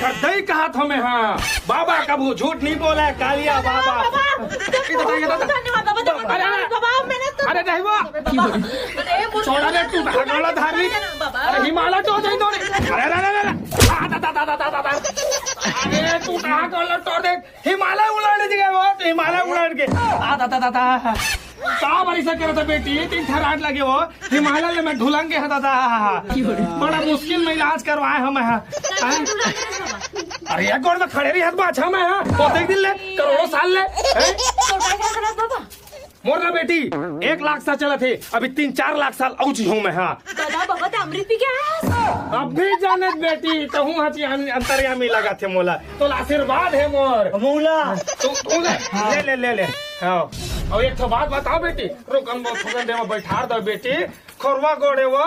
देखा दही कहा था मैं। हाँ बाबा कबू झूठ नहीं बोला है कालिया बाबा। अरे नहीं वो छोड़ा दे तू भागोला धारली। अरे हिमालय तो नहीं तो अरे तू कहाँ कर तोड़ दे हिमालय उलट गए वो तो हिमालय उलट के कहा बारी से कह रहा था बेटी 3 ठराट लगे वो हिमालय में मैं ढुलंगे है दादा। बड़ा मुश्किल में इलाज करवाए हम। अरे एक गोड़ में खड़े रही हाथ अच्छा मैं देख दिन ले करोड़ों साल ले मोर ना बेटी 1 लाख साल चला थे अभी 3-4 लाख साल औची हूँ मैं। हाँ अमृत पी क्या अब भी जाने बेटी तो हूँ हची अंतर्यामी लगा थे मोला तो आशीर्वाद है मोर मोला तू ले हाँ। और एक तो बात बताओ बेटी रुकन बैठा दो बेटी खोरवा गोड़े वो